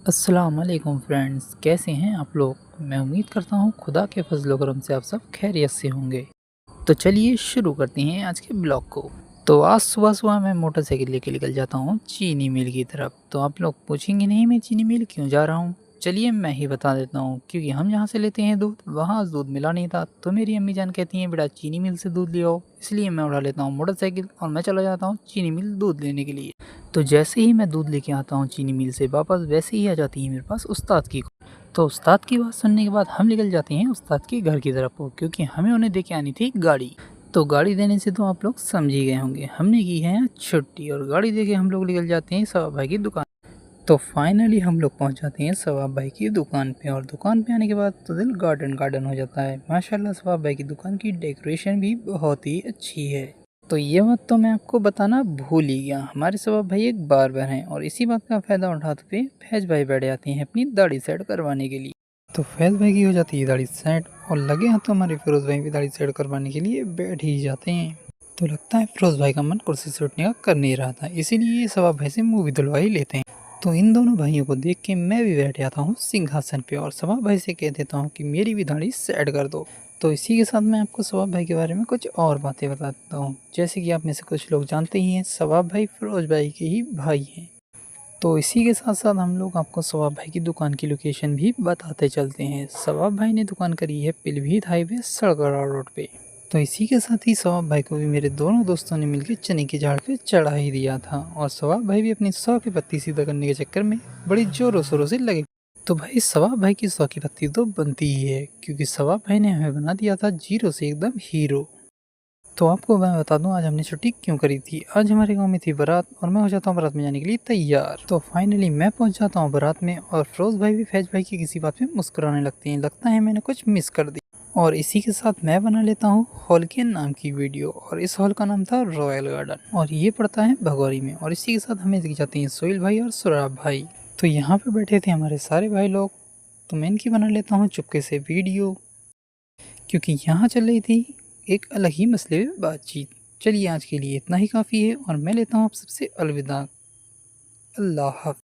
अस्सलाम वालेकुम फ्रेंड्स, कैसे हैं आप लोग। मैं उम्मीद करता हूँ खुदा के फजल करम से आप सब खैरियत से होंगे। तो चलिए शुरू करते हैं आज के ब्लॉग को। तो आज सुबह सुबह मैं मोटरसाइकिल लेके निकल जाता हूँ चीनी मिल की तरफ। तो आप लोग पूछेंगे नहीं मैं चीनी मिल क्यों जा रहा हूँ। चलिए मैं ही बता देता हूँ, क्योंकि हम जहाँ से लेते हैं दूध वहाँ दूध मिला नहीं था, तो मेरी अम्मी जान कहती हैं बेटा चीनी मिल से दूध ले आओ। इसलिए मैं उठा लेता हूँ मोटरसाइकिल और मैं चला जाता हूँ चीनी मिल दूध लेने के लिए। तो जैसे ही मैं दूध लेके आता हूँ चीनी मिल से वापस, वैसे ही आ जाती है मेरे पास उस्ताद की। तो उस्ताद की बात सुनने के बाद हम निकल जाते हैं उस्ताद के घर की तरफ, क्योंकि हमें उन्हें देके आनी थी गाड़ी। तो गाड़ी देने से तो आप लोग समझ ही गए होंगे, हमने की है छुट्टी और गाड़ी देके हम लोग निकल जाते हैं सवाब भाई की दुकान। तो फाइनली हम लोग पहुंच जाते हैं सवाब भाई की दुकान पे, और दुकान पे आने के बाद तो दिल गार्डन गार्डन हो जाता है। माशाल्लाह सवाब भाई की दुकान की डेकोरेशन भी बहुत ही अच्छी है। तो ये बात तो मैं आपको बताना भूल ही गया, हमारे सवाब भाई एक बार्बर हैं और इसी बात का फ़ायदा उठाते हुए फैज भाई बैठ जाते हैं अपनी दाढ़ी सेट करवाने के लिए। तो फैज भाई की हो जाती है दाढ़ी सेट और लगे हाथ तो हमारे फिरोज़ भाई भी दाढ़ी सेट करवाने के लिए बैठ ही जाते हैं। तो लगता है फिरोज़ भाई का मन कुर्सी से उठने का कर नहीं रहा था, इसीलिए ये सवाब भाई से मुँह भी धुलवा ही लेते हैं। तो इन दोनों भाइयों को देख के मैं भी बैठ जाता हूँ सिंहासन पे और सवाब भाई से कह देता हूँ कि मेरी भी दाढ़ी सेट कर दो। तो इसी के साथ मैं आपको सवाब भाई के बारे में कुछ और बातें बता देता हूँ। जैसे कि आप में से कुछ लोग जानते ही हैं, सवाब भाई फिरोज भाई के ही भाई हैं। तो इसी के साथ साथ हम लोग आपको सवाब भाई की दुकान की लोकेशन भी बताते चलते हैं। सवाब भाई ने दुकान करी है पीलीभीत हाईवे सड़गड़ा रोड पे। तो इसी के साथ ही सवाब भाई को भी मेरे दोनों दोस्तों ने मिलकर चने के झाड़ पे चढ़ा ही दिया था, और सवाब भाई भी अपनी 100 की पत्ती सीधा करने के चक्कर में बड़ी जोरों शोरों से लगे। तो भाई सवाब भाई की 100 की पत्ती तो बनती ही है, क्योंकि सवाब भाई ने हमें बना दिया था जीरो से एकदम हीरो। तो आपको मैं बता दूं आज हमने छुट्टी क्यों करी थी। आज हमारे गांव में थी बारात और मैं हो जाता हूं बारात में जाने के लिए तैयार। तो फाइनली मैं पहुंच जाता हूं बारात में और फिरोज भाई भी फैज भाई की किसी बात पे मुस्कुराने लगते हैं। लगता है मैंने कुछ मिस कर दी। और इसी के साथ मैं बना लेता हूँ हॉल के नाम की वीडियो, और इस हॉल का नाम था रॉयल गार्डन और ये पड़ता है भगौरी में। और इसी के साथ हमें दिख जाते हैं सोहेल भाई और सुराब भाई। तो यहाँ पे बैठे थे हमारे सारे भाई लोग। तो मैं इनकी बना लेता हूँ चुपके से वीडियो, क्योंकि यहाँ चल रही थी एक अलग ही मसले पे बातचीत। चलिए आज के लिए इतना ही काफ़ी है और मैं लेता हूँ आप सबसे अलविदा। अल्लाह हाफ़िज़।